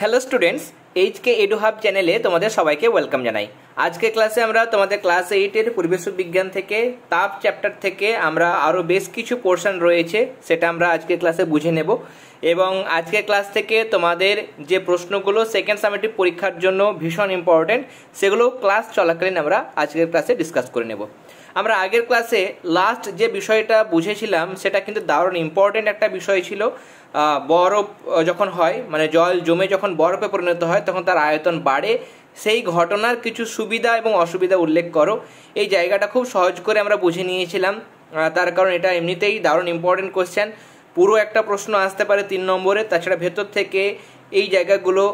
Hello students, HK Edu Hub চ্যানেলে তোমাদের সবাইকে ওয়েলকাম জানাই। আজকে ক্লাসে আমরা তোমাদের ক্লাস 8-এর পরিবেশ বিজ্ঞান থেকে তাপ চ্যাপ্টার থেকে আমরা আরও বেশ কিছু পোর্শন রয়েছে সেটা আমরা আজকে ক্লাসে বুঝে নেব। এবং আজকে ক্লাস থেকে তোমাদের যে প্রশ্নগুলো সেকেন্ড সামেটিভ পরীক্ষার জন্য ভীষণ ইম্পর্টেন্ট, সেগুলো ক্লাস চলাকালীন আমরা আজকের ক্লাসে ডিসকাস করে নেব। আমরা আগের ক্লাসে লাস্ট যে বিষয়টা বুঝেছিলাম সেটা কিন্তু দারুণ ইম্পর্টেন্ট একটা বিষয় ছিল। বরফ যখন হয়, মানে জল জমে যখন বরফে পরিণত হয় তখন তার আয়তন বাড়ে, সেই ঘটনার কিছু সুবিধা এবং অসুবিধা উল্লেখ করো। এই জায়গাটা খুব সহজ করে আমরা বুঝে নিয়েছিলাম, তার কারণ এটা এমনিতেই দারুণ ইম্পর্টেন্ট কোশ্চেন। পুরো একটা প্রশ্ন আসতে পারে 3 নম্বরে। তাছাড়া ভেতর থেকে এই জায়গাগুলো,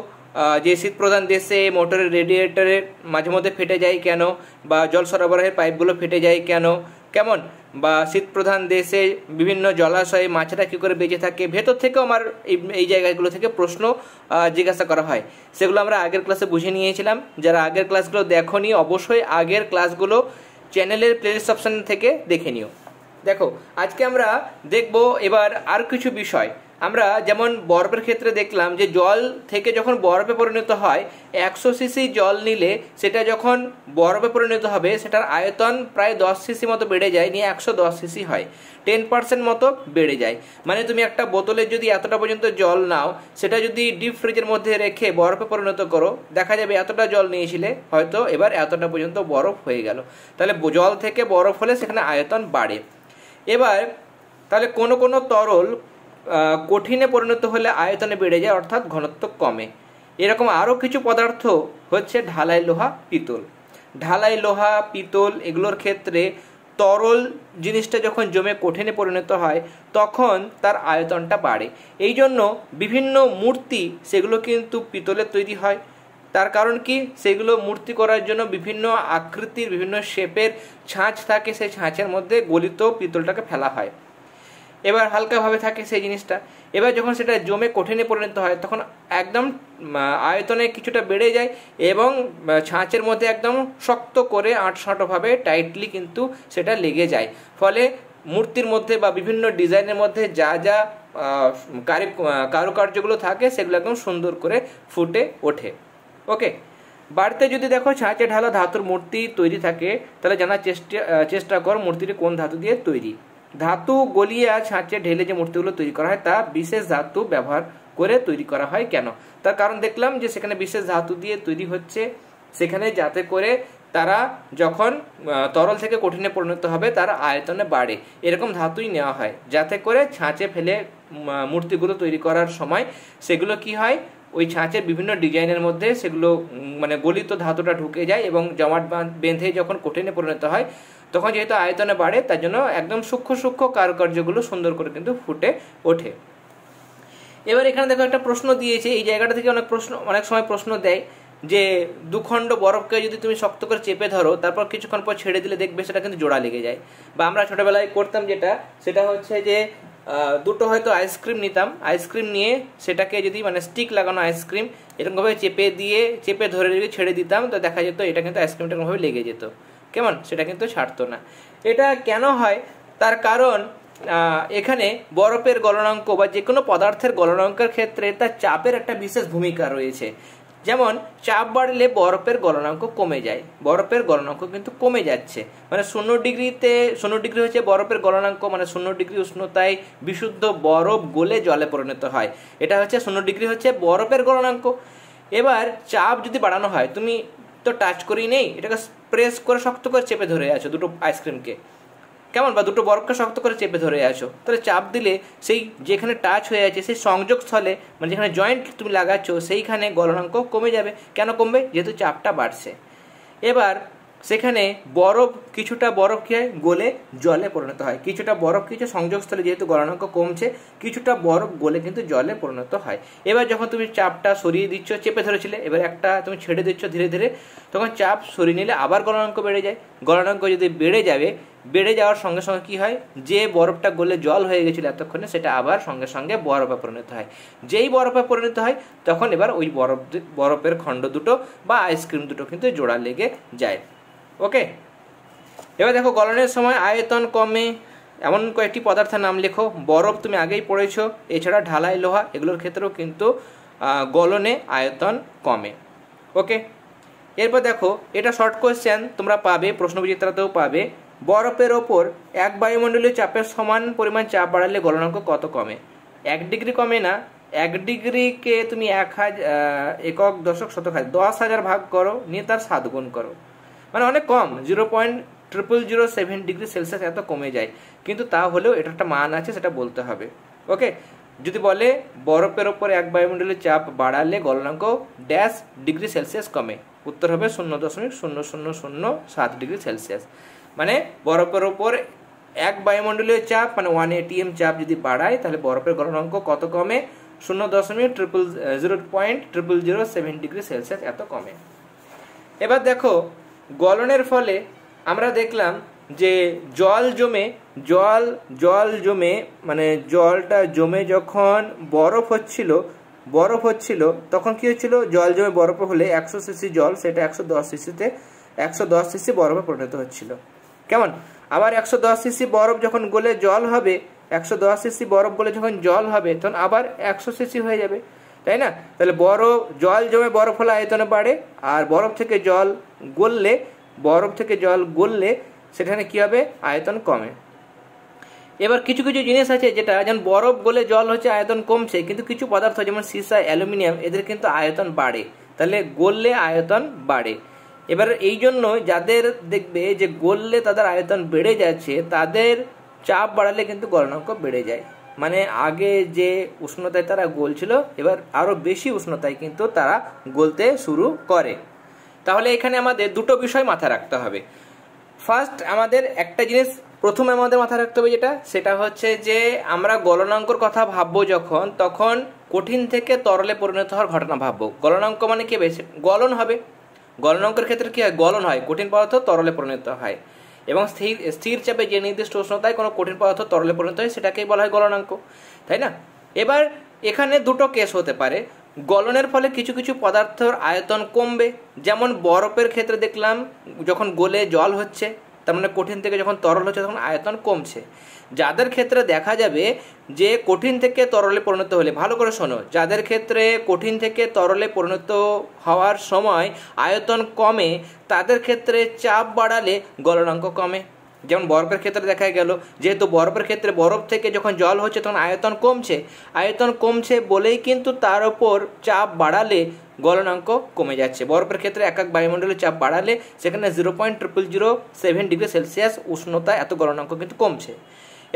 যে শীত প্রধান দেশে মোটরের রেডিয়েটরের মাঝে মধ্যে ফেটে যায় কেন, বা জল সরবরাহের পাইপগুলো ফেটে যায় কেন, কেমন, বা শীত প্রধান দেশে বিভিন্ন জলাশয়ে মাছেরা কী করে বেঁচে থাকে, ভেতর থেকেও আমার এই জায়গাগুলো থেকে প্রশ্ন জিজ্ঞাসা করা হয়। সেগুলো আমরা আগের ক্লাসে বুঝে নিয়েছিলাম। যারা আগের ক্লাসগুলো দেখোনি অবশ্যই আগের ক্লাসগুলো চ্যানেলের প্লেলিস্ট অপশন থেকে দেখে নিও। দেখো, আজকে আমরা দেখব এবার আর কিছু বিষয়। আমরা যেমন বরফের ক্ষেত্রে দেখলাম যে জল থেকে যখন বরফে পরিণত হয় 100 সিসি জল নিলে সেটা যখন বরফে পরিণত হবে সেটার আয়তন প্রায় 10 সিসি মতো বেড়ে যায়, নিয়ে 110 সিসি হয়, 10% মতো বেড়ে যায়। মানে তুমি একটা বোতলে যদি এতটা পর্যন্ত জল নাও, সেটা যদি ডিপ ফ্রিজের মধ্যে রেখে বরফে পরিণত করো, দেখা যাবে এতটা জল নিয়েছিলে, হয়তো এবার এতটা পর্যন্ত বরফ হয়ে গেল। তাহলে জল থেকে বরফ হলে সেখানে আয়তন বাড়ে। এবার তাহলে কোনো কোনো তরল কঠিনে পরিণত হলে আয়তনে বেড়ে যায়, অর্থাৎ ঘনত্ব কমে। এরকম আরও কিছু পদার্থ হচ্ছে ঢালাই লোহা, পিতল। ঢালাই লোহা, পিতল এগুলোর ক্ষেত্রে তরল জিনিসটা যখন জমে কঠিনে পরিণত হয় তখন তার আয়তনটা বাড়ে। এই জন্য বিভিন্ন মূর্তি সেগুলো কিন্তু পিতলের তৈরি হয়। তার কারণ কি, সেগুলো মূর্তি করার জন্য বিভিন্ন আকৃতির বিভিন্ন শেপের ছাঁচ থাকে, সেই ছাঁচের মধ্যে গলিত পিতলটাকে ফেলা হয়। এবার হালকাভাবে থাকে সেই জিনিসটা, এবার যখন সেটা জমে কঠিনে পরিণত হয় তখন একদম আয়তনে কিছুটা বেড়ে যায় এবং ছাঁচের মধ্যে একদম শক্ত করে আঁটসাঁটোভাবে টাইটলি কিন্তু সেটা লেগে যায়। ফলে মূর্তির মধ্যে বা বিভিন্ন ডিজাইনের মধ্যে যা যা কারুকার্যগুলো থাকে সেগুলো একদম সুন্দর করে ফুটে ওঠে। ওকে, বাড়িতে যদি দেখো ছাঁচে ঢালা ধাতুর মূর্তি তৈরি থাকে তাহলে জানার চেষ্টা কর মূর্তিটি কোন ধাতু দিয়ে তৈরি। ধাতু গলিয়ে আর ছাঁচে ঢেলে যে মূর্তিগুলো তৈরি করা হয় তা বিশেষ ধাতু ব্যবহার করে তৈরি করা হয় কেন? তার কারণ দেখলাম যে সেখানে বিশেষ ধাতু দিয়ে তৈরি হচ্ছে, সেখানে যাতে করে তারা যখন তরল থেকে কঠিনে পরিণত হবে তার আয়তনে বাড়ে, এরকম ধাতুই নেওয়া হয় যাতে করে ছাঁচে ফেলে মূর্তিগুলো তৈরি করার সময় সেগুলো কি হয়, ওই ছাঁচের বিভিন্ন ডিজাইনের মধ্যে সেগুলো মানে গলিত ধাতুটা ঢুকে যায় এবং জমাট বেঁধে যখন কঠিনে পরিণত হয় তখন যেহেতু আয়তনে বাড়ে তার জন্য একদম সূক্ষ্ম সূক্ষ্ম কারুকার্যগুলো সুন্দর করে কিন্তু ফুটে ওঠে। এবার এখানে দেখো একটা প্রশ্ন দিয়েছে, এই জায়গাটা থেকে অনেক সময় প্রশ্ন দেয় যে দুখণ্ড বরফকে যদি তুমি শক্ত করে চেপে ধরো তারপর কিছুক্ষণ পর ছেড়ে দিলে দেখবে সেটা কিন্তু জোড়া লেগে যায়। বা আমরা ছোটোবেলায় করতাম যেটা, সেটা হচ্ছে যে দুটো হয়তো আইসক্রিম নিতাম, আইসক্রিম নিয়ে সেটাকে যদি মানে স্টিক লাগানো আইসক্রিম এরকমভাবে চেপে ধরে যদি ছেড়ে দিতাম তো দেখা যেত এটা কিন্তু আইসক্রিমটা এরকমভাবে লেগে যেত, কেমন, সেটা কিন্তু ছাড়তো না। এটা কেন হয়? তার কারণ এখানে বরফের গলনাঙ্ক বা যে কোনো পদার্থের গলনাঙ্কের ক্ষেত্রে তার চাপের একটা বিশেষ ভূমিকা রয়েছে। যেমন চাপ বাড়লে বরফের গলনাঙ্ক কমে যায়, বরফের গলনাঙ্ক কিন্তু কমে যাচ্ছে। মানে 0 ডিগ্রি হচ্ছে বরফের গলনাঙ্ক, মানে 0 ডিগ্রি উষ্ণতায় বিশুদ্ধ বরফ গলে জলে পরিণত হয়। এটা হচ্ছে 0 ডিগ্রি হচ্ছে বরফের গলনাঙ্ক। এবার চাপ যদি বাড়ানো হয়, তুমি তো টাচ করেই নেই, এটাকে প্রেস করে শক্ত করে চেপে ধরে আছো দুটো আইসক্রিমকে, কেমন, বা দুটো বরফকে শক্ত করে চেপে ধরে আছো, তাহলে চাপ দিলে সেই যেখানে টাচ হয়ে আছে সেই সংযোগ স্থলে মানে যেখানে জয়েন্ট তুমি লাগাচ্ছ সেইখানে গলনাঙ্ক কমে যাবে। কেন কমবে? যেহেতু চাপটা বাড়ছে। এবার সেখানে কিছুটা বরফ কি হয়, গলে জলে পরিণত হয়, কিছুটা বরফ কিছু সংযোগস্থলে যেহেতু গলনাঙ্ক কমছে কিছুটা বরফ গলে কিন্তু জলে পরিণত হয়। এবার যখন তুমি চাপটা সরিয়ে দিচ্ছ, চেপে ধরেছিলে, এবার একটা তুমি ছেড়ে দিচ্ছ ধীরে ধীরে, তখন চাপ সরিয়ে নিলে আবার গলনাঙ্ক বেড়ে যায়। গলনাঙ্ক যদি বেড়ে যাওয়ার সঙ্গে সঙ্গে কি হয়, যে বরফটা গলে জল হয়ে গেছিল এতক্ষণে সেটা আবার সঙ্গে সঙ্গে বরফে পরিণত হয়। যেই বরফে পরিণত হয় তখন এবার ওই বরফের খণ্ড দুটো বা আইসক্রিম দুটো কিন্তু জোড়া লেগে যায়। ওকে, এবার দেখো গলনের সময় আয়তন কমে এমন কয়েকটি পদার্থের নাম লেখো। বরফ তুমি আগেই পড়েছো, এছাড়া ঢালাই লোহা এগুলোর ক্ষেত্রেও কিন্তু গলনে আয়তন কমে। ওকে, এরপর দেখো, এটা শর্ট কোয়েশ্চেন, তোমরা পাবে, প্রশ্নবিচিত্রাতেও পাবে। বরফের ওপর 1 বায়ুমণ্ডলীয় চাপের সমান পরিমাণ চাপ বাড়ালে গলনাঙ্ক কত কমে? 1 ডিগ্রি কমে না, 1 ডিগ্রিকে তুমি 1000 একক দশক শতক 10,000 ভাগ করো, নিয়ে তার 7 গুণ করো, মানে অনেক কম, 0.0007 ডিগ্রি সেলসিয়াস এত কমে যায়। কিন্তু তা হলেও এটা একটা মান আছে, সেটা বলতে হবে। ওকে, যদি বলে বরফের ওপর 1 বায়ুমণ্ডলীয় চাপ বাড়ালে গলনাঙ্ক ড্যাশ ডিগ্রি সেলসিয়াস কমে, উত্তর হবে 0.0007 ডিগ্রি সেলসিয়াস। মানে বরফের ওপর 1 বায়ুমণ্ডলীয় চাপ মানে 1 atm চাপ যদি বাড়ায়, তাহলে বরফের গলনাঙ্ক কত কমে? 0.0007 ডিগ্রি সেলসিয়াস এত কমে। এবার দেখো, গলনের ফলে আমরা দেখলাম যে জল জমে মানে জলটা জমে যখন বরফ হচ্ছিল তখন কি হচ্ছিল? জল জমে বরফ হলে 100 সিসি জল সেটা 110 সিসি বরফে পরিণত হচ্ছিল। কেমন? আবার 110 সিসি বরফ যখন গলে জল হবে, 110 সিসি বরফ গলে যখন জল হবে, তখন আবার 100 সিসি হয়ে যাবে, তাই না? তাহলে জল জমে বরফ হলে আয়তনে বাড়ে, আর বরফ থেকে জল গললে সেখানে কি হবে? আয়তন কমে। এবার কিছু কিছু জিনিস আছে যেটা, যেমন বরফ গলে জল হচ্ছে আয়তন কমছে, কিন্তু কিছু পদার্থ যেমন সীসা, অ্যালুমিনিয়াম, এদের কিন্তু আয়তন বাড়ে, তাহলে গললে আয়তন বাড়ে। এবার এই জন্য যাদের দেখবে যে গললে তাদের আয়তন বেড়ে যাচ্ছে, তাদের চাপ বাড়ালে কিন্তু গলনাঙ্ক বেড়ে যায়। মানে আগে যে উষ্ণতায় তারা গলছিল, এবার আরো বেশি উষ্ণতায় কিন্তু তারা গলতে শুরু করে। তাহলে এখানে আমাদের দুটো বিষয় মাথায় রাখতে হবে। ফার্স্ট, আমাদের একটা জিনিস প্রথমে আমাদের মাথায় রাখতে হবে, সেটা হচ্ছে যে আমরা গলনাঙ্কর কথা ভাববো যখন, তখন কঠিন থেকে তরলে পরিণত হওয়ার ঘটনা ভাববো। গলনাঙ্ক মানে কি হবে? গলন হবে। গলনাঙ্কের ক্ষেত্রে কি হয়? গলন হয়, কঠিন পদার্থ তরলে পরিণত হয়। এবং স্থির চাপে যে নির্দিষ্ট উষ্ণতায় কোনো কঠিন পদার্থ তরলে পরিণত হয়, সেটাকেই বলা হয় গলনাঙ্ক, তাই না? এবার এখানে দুটো কেস হতে পারে। গলনের ফলে কিছু কিছু পদার্থের আয়তন কমবে, যেমন বরফের ক্ষেত্রে দেখলাম যখন গলে জল হচ্ছে, তার মানে কঠিন থেকে যখন তরল হচ্ছে তখন আয়তন কমছে। যাদের ক্ষেত্রে দেখা যাবে যে কঠিন থেকে তরলে পরিণত হলে, ভালো করে শোনো, যাদের ক্ষেত্রে কঠিন থেকে তরলে পরিণত হওয়ার সময় আয়তন কমে, তাদের ক্ষেত্রে চাপ বাড়ালে গলনাঙ্ক কমে। যেমন বরফের ক্ষেত্রে দেখা গেল, যেহেতু বরফের ক্ষেত্রে বরফ থেকে যখন জল হচ্ছে তখন আয়তন কমছে বলেই কিন্তু তার উপর চাপ বাড়ালে গলনাঙ্ক কমে যাচ্ছে। বরফের ক্ষেত্রে এক বায়ুমণ্ডলের চাপ বাড়ালে সেখানে 0.0007 ডিগ্রি সেলসিয়াস উষ্ণতা, এত গলনাঙ্ক কিন্তু কমছে।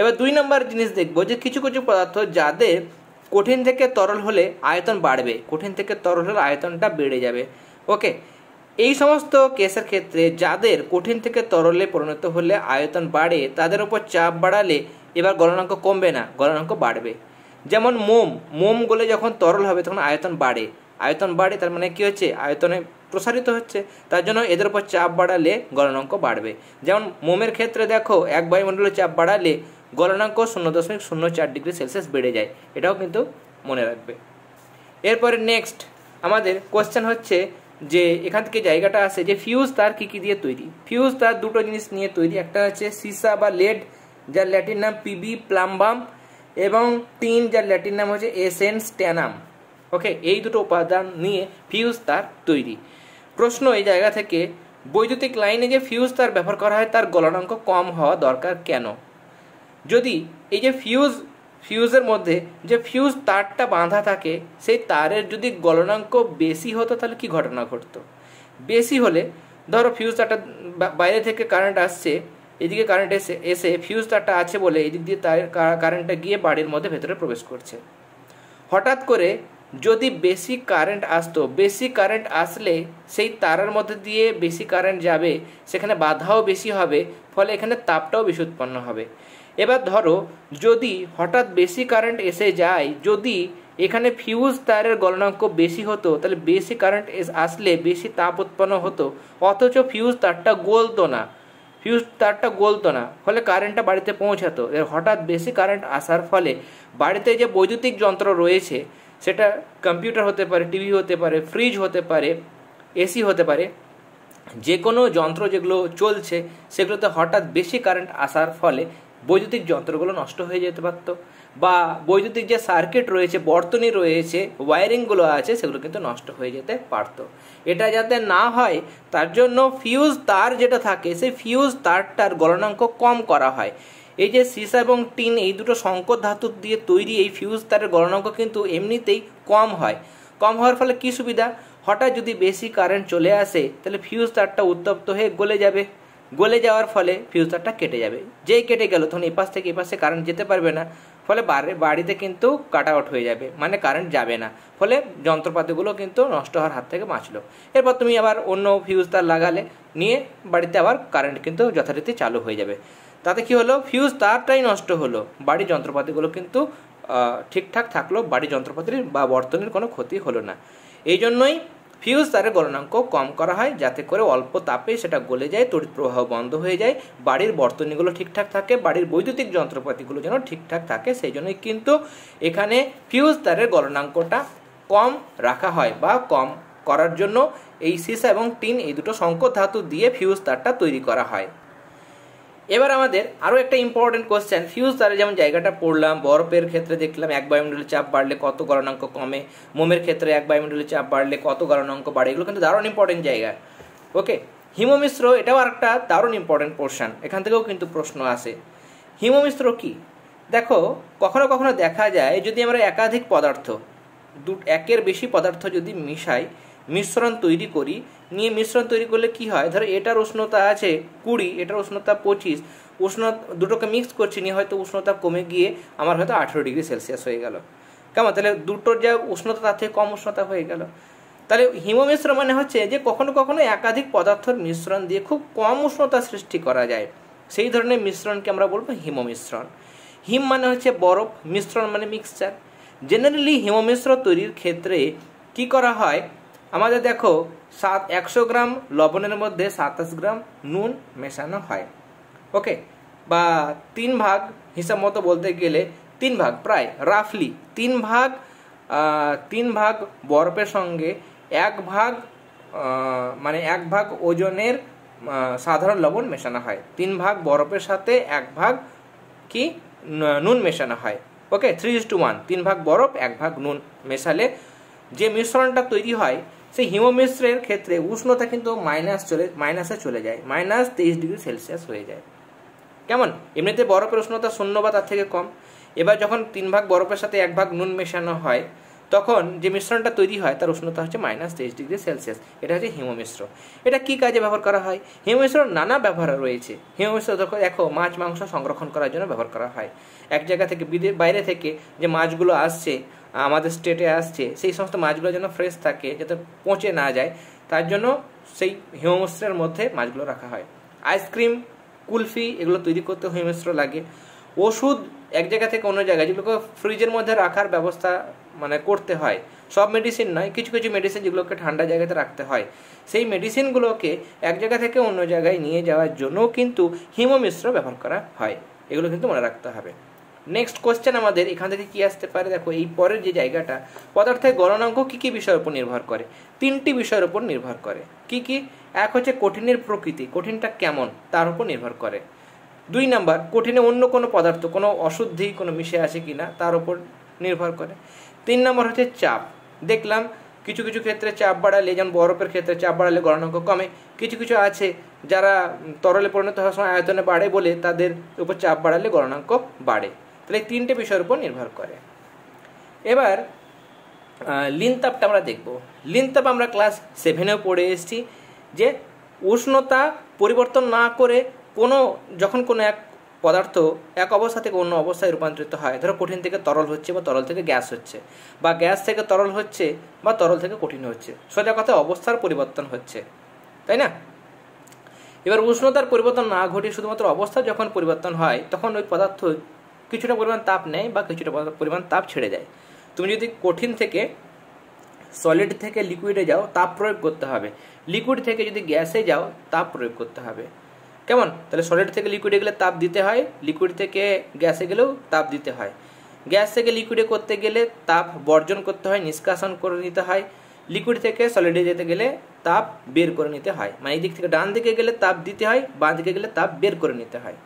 এবার 2 নম্বর জিনিস দেখবো যে কিছু কিছু পদার্থ যাদের কঠিন থেকে তরল হলে আয়তন বাড়বে, কঠিন থেকে তরল হলে আয়তনটা বেড়ে যাবে। ওকে, এই সমস্ত কেসের ক্ষেত্রে যাদের কঠিন থেকে তরলে পরিণত হলে আয়তন বাড়ে, তাদের উপর চাপ বাড়ালে এবার গলনাঙ্ক কমবে না, গলনাঙ্ক বাড়বে। যেমন মোম গলে যখন তরল হবে তখন আয়তন বাড়ে, তার মানে কি হচ্ছে? আয়তনে প্রসারিত হচ্ছে, তার জন্য এদের উপর চাপ বাড়ালে গলনাঙ্ক বাড়বে। যেমন মোমের ক্ষেত্রে দেখো 1 বায়ুমণ্ডলের চাপ বাড়ালে গলনাঙ্ক 0.04 ডিগ্রি সেলসিয়াস বেড়ে যায়, এটাও কিন্তু মনে রাখবে। এরপরে নেক্সট আমাদের কোয়েশ্চেন হচ্ছে যে এখান থেকে জায়গাটা আসে যে ফিউজ তার কি দিয়ে তৈরি। ফিউজ তার দুটো জিনিস নিয়ে তৈরি, একটা হচ্ছে সীসা বা লেড, যার ল্যাটিন নাম পিবি প্লাম্বাম, এবং টিন, যার ল্যাটিন নাম হচ্ছে এসেন্স ট্যানাম। ওকে, এই দুটো উপাদান নিয়ে ফিউজ তার তৈরি। প্রশ্ন এই জায়গা থেকে, বৈদ্যুতিক লাইনে যে ফিউজ তার ব্যবহার করা হয় তার গলনাঙ্ক কম হওয়া দরকার কেন? যদি এই যে ফিউজের মধ্যে যে ফিউজ তারটা বাঁধা থাকে, সেই তারের যদি গলনাঙ্ক বেশি হতো তাহলে কি ঘটনা ঘটতো? বেশি হলে ধরো ফিউজ তারটা বাইরে থেকে কারেন্ট আসছে, এদিকে কারেন্ট এসে ফিউজ তারটা আছে বলে এদিক দিয়ে কারেন্টটা গিয়ে বাড়ির মধ্যে ভেতরে প্রবেশ করছে। হঠাৎ করে যদি বেশি কারেন্ট আসতো, বেশি কারেন্ট আসলে সেই তারের মধ্যে দিয়ে বেশি কারেন্ট যাবে, সেখানে বাধাও বেশি হবে, ফলে এখানে তাপটাও বেশি উৎপন্ন হবে। এবার ধরো যদি হঠাৎ বেশি কারেন্ট এসে যায়, যদি এখানে ফিউজ তারের গলনাঙ্ক বেশি হতো, তাহলে বেশি কারেন্ট আসলে বেশি তাপ উৎপন্ন হতো, অথচ ফিউজ তারটা গলতো না, ফলে কারেন্টটা বাড়িতে পৌঁছাতো। হঠাৎ বেশি কারেন্ট আসার ফলে বাড়িতে যে বৈদ্যুতিক যন্ত্র রয়েছে, সেটা কম্পিউটার হতে পারে, টিভি হতে পারে, ফ্রিজ হতে পারে, এসি হতে পারে, যে কোনো যন্ত্র যেগুলো চলছে সেগুলোতে হঠাৎ বেশি কারেন্ট আসার ফলে বৈদ্যুতিক যন্ত্রগুলো নষ্ট হয়ে যেতে পারত। বা বৈদ্যুতিক যে সার্কিট রয়েছে, বর্তনী রয়েছে, ওয়ারিংগুলো আছে, সেগুলো কিন্তু নষ্ট হয়ে যেতে পারতো। এটা যাতে না হয় তার জন্য ফিউজ তার যেটা থাকে সেই ফিউজ তারটার গলনাঙ্ক কম করা হয়। এই যে সীসা এবং টিন এই দুটো সংকর ধাতু দিয়ে তৈরি এই ফিউজ তারের গলনাঙ্ক কিন্তু এমনিতেই কম হয়। কম হওয়ার ফলে কি সুবিধা, হঠাৎ যদি বেশি কারেন্ট চলে আসে তাহলে ফিউজ তারটা উত্তপ্ত হয়ে গলে যাবে। গলে যাওয়ার ফলে ফিউজ তারটা কেটে যাবে। যেই কেটে গেল তখন এপাশ থেকে এপাশে কারেন্ট যেতে পারবে না, ফলে বাড়িতে কিন্তু কাট আউট হয়ে যাবে, মানে কারেন্ট যাবে না, ফলে যন্ত্রপাতিগুলো কিন্তু নষ্ট হওয়ার হাত থেকে বাঁচলো। এরপর তুমি আবার অন্য ফিউজ তার লাগালে, নিয়ে বাড়িতে আবার কারেন্ট কিন্তু যথারীতি চালু হয়ে যাবে। তাতে কি হলো, ফিউজ তারটাই নষ্ট হলো, বাড়ির যন্ত্রপাতিগুলো কিন্তু ঠিকঠাক থাকলো, বাড়ির যন্ত্রপাতির বা বর্তনীর কোনো ক্ষতি হলো না। এই জন্যই ফিউজ তারের গলনাঙ্ক কম করা হয়, যাতে করে অল্প তাপে সেটা গলে যায়, তড়িৎ প্রবাহ বন্ধ হয়ে যায়, বাড়ির বর্তনীগুলো ঠিকঠাক থাকে, বাড়ির বৈদ্যুতিক যন্ত্রপাতিগুলো যেন ঠিকঠাক থাকে। সেই জন্যই কিন্তু এখানে ফিউজ তারের গলনাঙ্কটা কম রাখা হয়, বা কম করার জন্য এই সীসা এবং টিন এই দুটো সংকর ধাতু দিয়ে ফিউজ তারটা তৈরি করা হয়। এবার আমাদের আরও একটা ইম্পর্টেন্ট কোশ্চেন, ফিউজ তারে যেমন জায়গাটা পড়লাম, বরফের ক্ষেত্রে দেখলাম 1 বায়ুমণ্ডলের চাপ বাড়লে কত গলনাঙ্ক কমে, মোমের ক্ষেত্রে 1 বায়ুমণ্ডলের চাপ বাড়লে কত গলনাঙ্ক বাড়ে, এগুলো কিন্তু দারুণ ইম্পর্টেন্ট জায়গা। ওকে, হিমমিশ্র এটাও আরেকটা দারুণ ইম্পর্টেন্ট পোর্শন, এখান থেকেও কিন্তু প্রশ্ন আসে। হিমমিশ্র কি, দেখো কখনো কখনো দেখা যায় যদি আমরা একাধিক পদার্থ, একের বেশি পদার্থ যদি মিশাই, মিশ্রণ তৈরি করি, নিয়ে মিশ্রণ তৈরি করলে কি হয়, ধরো এটার উষ্ণতা আছে 20, এটার উষ্ণতা 25, দুটোকে মিক্স করছি, নিয়ে হয়তো উষ্ণতা কমে গিয়ে আমার হয়তো 18 ডিগ্রি সেলসিয়াস হয়ে গেল। কেমন, তাহলে দুটোর যা উষ্ণতা তার থেকে কম উষ্ণতা হয়ে গেল। তাহলে হিমমিশ্র মানে হচ্ছে যে কখনো কখনো একাধিক পদার্থের মিশ্রণ দিয়ে খুব কম উষ্ণতা সৃষ্টি করা যায়, সেই ধরনের মিশ্রণকে আমরা বলবো হিমমিশ্রণ। হিম মানে হচ্ছে বরফ, মিশ্রণ মানে মিক্সচার। জেনারেলি হিমমিশ্র তৈরির ক্ষেত্রে কি করা হয়, আমাদের দেখো 100 গ্রাম লবণের মধ্যে 27 গ্রাম নুন মেশানো হয়। ওকে, বা 3 ভাগ হিসাব মতো বলতে গেলে 3 ভাগ, প্রায় রাফলি 3 ভাগ বরফের সঙ্গে 1 ভাগ মানে 1 ভাগ ওজনের সাধারণ লবণ মেশানো হয়। 3 ভাগ বরফের সাথে 1 ভাগ কি নুন মেশানো হয়। ওকে, 3:1, 3 ভাগ বরফ 1 ভাগ নুন মেশালে যে মিশ্রণটা তৈরি হয়, সেই হিমমিশ্রের ক্ষেত্রে উষ্ণতা কিন্তু মাইনাসে চলে যায়, -23 ডিগ্রি সেলসিয়াস হয়ে যায়। কেমন, এমনিতে বরফের উষ্ণতা 0 বা তার থেকে কম। এবার যখন 3 ভাগ বরফের সাথে 1 ভাগ নুন মেশানো হয়, তখন যে মিশ্রণটা তৈরি হয় তার উষ্ণতা হচ্ছে -23 ডিগ্রি সেলসিয়াস। এটা হচ্ছে হিমমিশ্র। এটা কি কাজে ব্যবহার করা হয়, হিমমিশ্র নানা ব্যবহার রয়েছে। হিমমিশ্র দেখো মাছ মাংস সংরক্ষণ করার জন্য ব্যবহার করা হয়। এক জায়গা থেকে বাইরে থেকে যে মাছগুলো আসছে আমাদের স্টেটে আসছে, সেই সমস্ত মাছগুলো যেন ফ্রেশ থাকে, যাতে পচে না যায়, তার জন্য সেই হিমমিশ্রের মধ্যে মাছগুলো রাখা হয়। আইসক্রিম, কুলফি এগুলো তৈরি করতে হিমমিশ্র লাগে। ওষুধ এক জায়গা থেকে অন্য জায়গায় যেগুলোকে ফ্রিজের মধ্যে রাখার ব্যবস্থা মানে করতে হয়, সব মেডিসিন নয়, কিছু কিছু মেডিসিন যেগুলোকে ঠান্ডা জায়গাতে রাখতে হয়, সেই মেডিসিনগুলোকে এক জায়গা থেকে অন্য জায়গায় নিয়ে যাওয়ার জন্যও কিন্তু হিমমিশ্র ব্যবহার করা হয়। এগুলো কিন্তু মনে রাখতে হবে। নেক্সট কোশ্চেন আমাদের এখান থেকে কি আসতে পারে, দেখো এই পরের যে জায়গাটা, পদার্থের গলনাঙ্ক কি কি বিষয়ের উপর নির্ভর করে, 3টি বিষয়ের উপর নির্ভর করে। কি কি, এক হচ্ছে কঠিনের প্রকৃতি, কঠিনটা কেমন তার উপর নির্ভর করে। 2 নাম্বার, কঠিনে অন্য কোনো পদার্থ, কোনো অশুদ্ধি কোনো মিশে আছে কিনা তার উপর নির্ভর করে। 3 নাম্বার হচ্ছে চাপ। দেখলাম কিছু কিছু ক্ষেত্রে চাপ বাড়ালে, যেমন বরফের ক্ষেত্রে চাপ বাড়ালে গলনাঙ্ক কমে, কিছু কিছু আছে যারা তরলে পরিণত হওয়ার সময় আয়তনে বাড়ে বলে তাদের উপর চাপ বাড়ালে গলনাঙ্ক বাড়ে। তাহলে 3টে বিষয়ের উপর নির্ভর করে। এবার লিনতাপটা আমরা দেখব। লিনতাপ আমরা ক্লাস 7-এও পড়ে এসেছি, যে উষ্ণতা পরিবর্তন না করে যখন কোনো এক পদার্থ এক অবস্থা থেকে অন্য অবস্থায় রূপান্তরিত হয়, ধরো কঠিন থেকে তরল হচ্ছে বা তরল থেকে গ্যাস হচ্ছে, বা গ্যাস থেকে তরল হচ্ছে বা তরল থেকে কঠিন হচ্ছে, সোজা কথা অবস্থার পরিবর্তন হচ্ছে, তাই না? এবার উষ্ণতার পরিবর্তন না ঘটিয়ে শুধুমাত্র অবস্থার যখন পরিবর্তন হয়, তখন ওই পদার্থ কিছুটা পরিমাণ তাপ নেয় বা কিছুটা পরিমাণ তাপ ছেড়ে দেয়। তুমি যদি কঠিন থেকে সলিড থেকে লিকুইডে যাও, তাপ প্রয়োগ করতে হবে। লিকুইড থেকে যদি গ্যাসে যাও, তাপ প্রয়োগ করতে হবে। কেমন, তাহলে সলিড থেকে লিকুইডে গেলে তাপ দিতে হয়, লিকুইড থেকে গ্যাসে গেলেও তাপ দিতে হয়। গ্যাস থেকে লিকুইডে করতে গেলে তাপ বর্জন করতে হয়, নিষ্কাশন করে নিতে হয়। লিকুইড থেকে সলিডে যেতে গেলে তাপ বের করে নিতে হয়, মানে এই দিক থেকে ডান দিকে গেলে তাপ দিতে হয়, বাঁ দিকে গেলে তাপ বের করে নিতে হয়।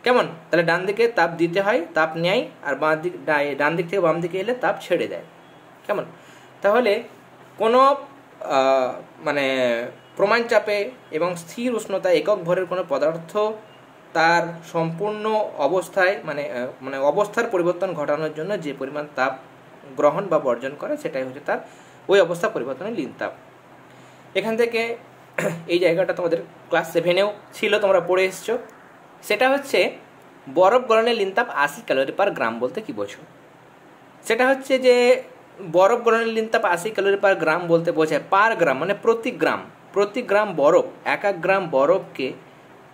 কেমন? তাহলে ডান দিকে তাপ দিতে হয়, তাপ নেয়, আর ডান দিক থেকে বাম দিকে এলে তাপ ছেড়ে দেয়। কেমন? তাহলে কোনো মানে প্রমাণ চাপে এবং স্থির উষ্ণতা একক ভরের কোনো পদার্থ তার সম্পূর্ণ অবস্থায় মানে অবস্থার পরিবর্তন ঘটানোর জন্য যে পরিমাণ তাপ গ্রহণ বা বর্জন করে সেটাই হচ্ছে তার ওই অবস্থা পরিবর্তনের লিন তাপ। এখান থেকে এই জায়গাটা তোমাদের ক্লাস 7-এও ছিল, তোমরা পড়ে এসছো। সেটা হচ্ছে বরফ গলনের লিন তাপ 80 ক্যালোরি পার গ্রাম বলতে কি বোঝো? সেটা হচ্ছে যে বরফ গলনের লিন তাপ 80 ক্যালোরি পার গ্রাম বলতে বোঝায় পার গ্রাম মানে প্রতি গ্রাম বরফ, এক গ্রাম বরফকে,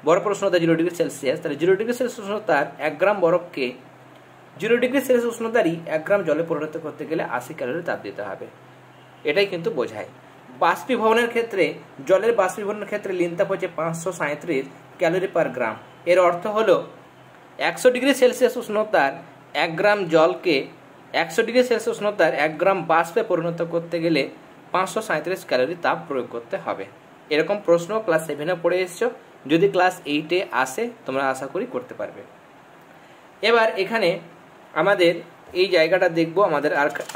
বরফের উষ্ণতা 0 ডিগ্রি সেলসিয়াস, তাহলে 0 ডিগ্রি সেলসিয়াস উষ্ণতার 1 গ্রাম বরফকে 0 ডিগ্রি সেলসিয়াস উষ্ণতারই 1 গ্রাম জলে পরিণত করতে গেলে 80 ক্যালোরি তাপ দিতে হবে। এটাই কিন্তু বোঝায়। বাষ্পীভবনের ক্ষেত্রে, জলের বাষ্পীভবনের ক্ষেত্রে লিন তাপ হচ্ছে 537 ক্যালোরি পার গ্রাম। এর অর্থ হলো 100 ডিগ্রি সেলসিয়াস উষ্ণতার 1 গ্রাম জলকে 100 ডিগ্রি সেলসিয়াস উষ্ণতার 1 গ্রাম বাষ্পে পরিণত করতে গেলে 537 ক্যালোরি তাপ প্রয়োগ করতে হবে। এরকম প্রশ্ন ক্লাস 7-এ পড়ে এসছো, যদি ক্লাস 8-এ আসে তোমরা আশা করি করতে পারবে। এবার এখানে আমাদের এই জায়গাটা দেখবো, আমাদের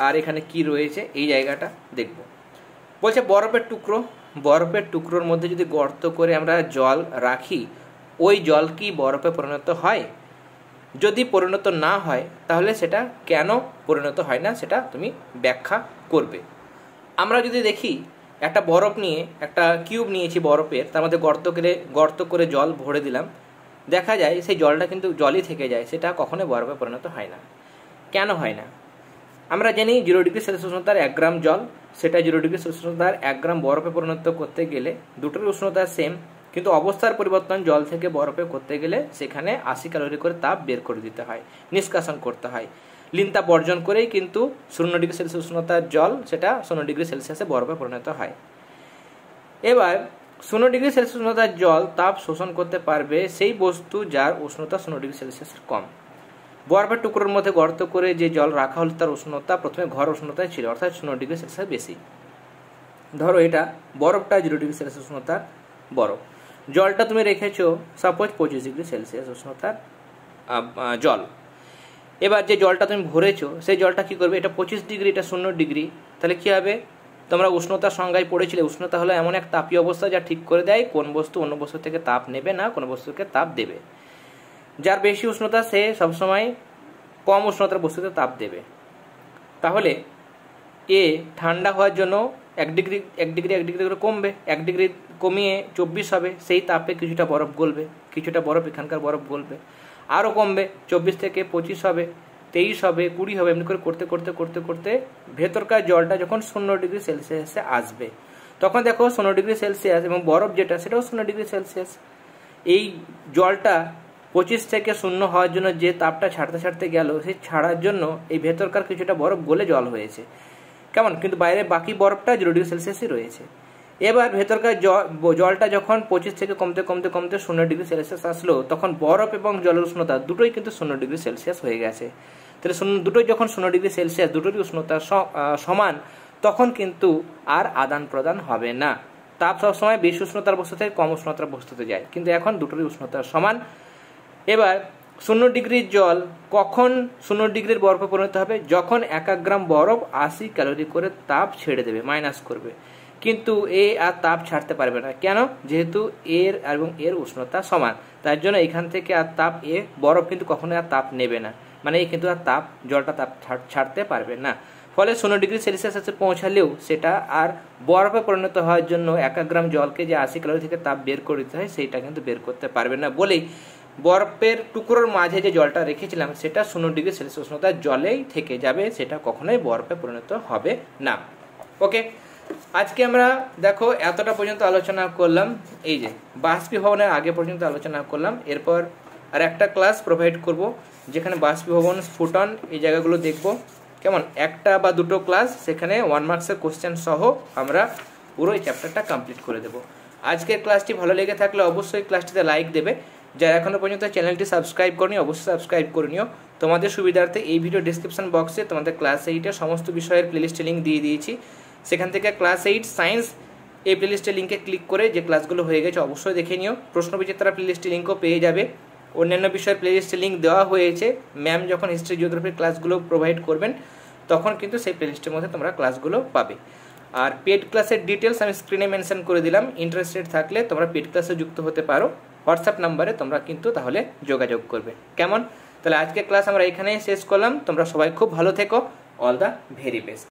আর এখানে কি রয়েছে এই জায়গাটা দেখবো। বলছে বরফের টুকরোর মধ্যে যদি গর্ত করে আমরা জল রাখি, ওই জল কি বরফে পরিণত হয়? যদি পরিণত না হয় তাহলে সেটা কেন পরিণত হয় না সেটা তুমি ব্যাখ্যা করবে। আমরা যদি দেখি একটা বরফ নিয়ে, একটা কিউব নিয়েছি বরফের, তার মধ্যে গর্ত করে জল ভরে দিলাম, দেখা যায় সেই জলটা কিন্তু জলই থেকে যায়, সেটা কখনোই বরফে পরিণত হয় না। কেন হয় না? আমরা জানি 0 ডিগ্রি সেলসিয়াস উষ্ণতার 1 গ্রাম জল, সেটা 0 ডিগ্রি সেলসিয়াস উষ্ণতার 1 গ্রাম বরফে পরিণত করতে গেলে দুটোর উষ্ণতা সেম, কিন্তু অবস্থার পরিবর্তন জল থেকে বরফে করতে গেলে সেখানে 80 ক্যালোরি করে তাপ বের করে দিতে হয়, নিষ্কাশন করতে হয়। লিন তাপ বর্জন করেই কিন্তু 0 ডিগ্রি সেলসিয়াস উষ্ণতার জল সেটা 0 ডিগ্রি সেলসিয়াসে বরফে পরিণত হয়। এবার 0 ডিগ্রি সেলসিয়াস উষ্ণতার জল তাপ শোষণ করতে পারবে সেই বস্তু যার উষ্ণতা 0 ডিগ্রি সেলসিয়াসের কম। বরফের টুকরোর মধ্যে গর্ত করে যে জল রাখা হলো তার উষ্ণতা প্রথমে ঘর উষ্ণতায় ছিল, অর্থাৎ 0 ডিগ্রি সেলসিয়াস বেশি। ধরো এটা বরফটা 0 ডিগ্রি সেলসিয়াস উষ্ণতার বরফ, জলটা তুমি রেখেছো সাপোজ 25 ডিগ্রি সেলসিয়াস উষ্ণতার জল। এবার যে জলটা তুমি ভরেছো সেই জলটা কি করবে? এটা 25 ডিগ্রি, এটা 0 ডিগ্রি, তাহলে কি হবে? তোমরা উষ্ণতার সংজ্ঞায় পড়েছিলে, উষ্ণতা হলো এমন এক তাপীয় অবস্থা যা ঠিক করে দেয় কোন বস্তু অন্য বস্তু থেকে তাপ নেবে না, কোন বস্তুকে তাপ দেবে। যার বেশি উষ্ণতা সে সবসময় কম উষ্ণতার বস্তুতে তাপ দেবে। তাহলে এ ঠান্ডা হওয়ার জন্য 1 ডিগ্রি করে কমবে, 1 ডিগ্রি কমিয়ে 24 হবে, সেই তাপে কিছুটা বরফ গলবে, কিছুটা বরফ এখানকার বরফ গলবে, আরও কমবে, 24 থেকে 25 হবে, 23 হবে, 20 হবে, এমনি করে করতে করতে করতে করতে ভেতরকার জলটা যখন 0 ডিগ্রি সেলসিয়াসে আসবে তখন দেখো 0 ডিগ্রি সেলসিয়াস এবং বরফ যেটা সেটাও 0 ডিগ্রি সেলসিয়াস। এই জলটা 25 থেকে 0 হওয়ার জন্য যে তাপটা ছাড়তে গেল, সেই ছাড়ার জন্য এই ভেতরকার কিছুটা বরফ গলে জল হয়েছে, কেমন? কিন্তু বাইরে বাকি বরফটা 0 ডিগ্রি সেলসিয়াসই রয়েছে। এবার ভেতরকার জলটা যখন 25 থেকে কমতে 0 ডিগ্রি সেলসিয়াস আসলো, তখন বরফ এবং জলের উষ্ণতা দুটোই কিন্তু 0 ডিগ্রি সেলসিয়াস হয়ে গেছে। তাহলে দুটোই যখন 0 ডিগ্রি সেলসিয়াস, দুটোরই উষ্ণতা সমান, তখন কিন্তু আর আদান প্রদান হবে না। তাপ সবসময় বেশি উষ্ণতার বস্তু থেকে কম উষ্ণতার বস্তুতে যায়, কিন্তু এখন দুটোরই উষ্ণতা সমান। এবার 0 ডিগ্রির জল কখন 0 ডিগ্রির বরফে পরিণত হবে? যখন 1 গ্রাম বরফ 80 ক্যালোরি করে তাপ ছেড়ে দেবে, মাইনাস করবে, কিন্তু এ আর তাপ ছাড়তে পারবে না। কেন? যেহেতু এর এবং এর উষ্ণতা সমান, তার জন্য এখান থেকে আর তাপ বরফ কিন্তু কখনো আর তাপ নেবে না, মানে এ কিন্তু আর জলটা তাপ ছাড়তে পারবে না। ফলে 0 ডিগ্রি সেলসিয়াসে পৌঁছালেও সেটা আর বরফে পরিণত হওয়ার জন্য 1 গ্রাম জলকে যে 80 ক্যালোরি থেকে তাপ বের করে দিতে হয় সেইটা কিন্তু বের করতে পারবে না, বলেই বরফের টুকরোর মাঝে যে জলটা রেখেছিলাম সেটা 0 ডিগ্রি সেলসিয়াস উষ্ণতার জলেই থেকে যাবে, সেটা কখনোই বরফে পরিণত হবে না। ওকে, আজকে আমরা দেখো এতটা পর্যন্ত আলোচনা করলাম, এই যে বাষ্পীভবনের আগে পর্যন্ত আলোচনা করলাম। এরপর আর একটা ক্লাস প্রোভাইড করব যেখানে বাষ্পীভবন, স্ফুটন এই জায়গাগুলো দেখব, কেমন? একটা বা দুটো ক্লাস, সেখানে 1 মার্কসের কোশ্চেন সহ আমরা পুরো এই চ্যাপ্টারটা কমপ্লিট করে দেবো। আজকের ক্লাসটি ভালো লেগে থাকলে অবশ্যই ক্লাসটিতে লাইক দেবে। যারা এখনো পর্যন্ত চ্যানেলটি সাবস্ক্রাইব করনি অবশ্যই সাবস্ক্রাইব করে নিও। তোমাদের সুবিধার্থে এই ভিডিও ডিসক্রিপশন বক্সে তোমাদের ক্লাস 8-এর সমস্ত বিষয়ের প্লেলিস্টের লিঙ্ক দিয়ে দিয়েছি, সেখান থেকে ক্লাস 8 সায়েন্স এই প্লেলিস্টের লিঙ্কে ক্লিক করে যে ক্লাসগুলো হয়ে গেছে অবশ্যই দেখে নিও। প্রশ্নবিচিত্রা প্লেলিস্টের লিঙ্কও পেয়ে যাবে। অন্যান্য বিষয়ের প্লেলিস্টের লিঙ্ক দেওয়া হয়েছে। ম্যাম যখন হিস্ট্রি জিওগ্রাফির ক্লাসগুলো প্রোভাইড করবেন তখন কিন্তু সেই প্লেলিস্টের মধ্যে তোমরা ক্লাসগুলো পাবে। আর পেড ক্লাসের ডিটেলস আমি স্ক্রিনে মেনশন করে দিলাম, ইন্টারেস্টেড থাকলে তোমরা পেড ক্লাসে যুক্ত হতে পারো। হোয়াটসঅ্যাপ নাম্বারে তোমরা কিন্তু তাহলে যোগাযোগ করবে। কেমন? তাহলে আজকে ক্লাস আমরা এখানেই শেষ করলাম। তোমরা সবাই খুব ভালো থেকো। All the very best.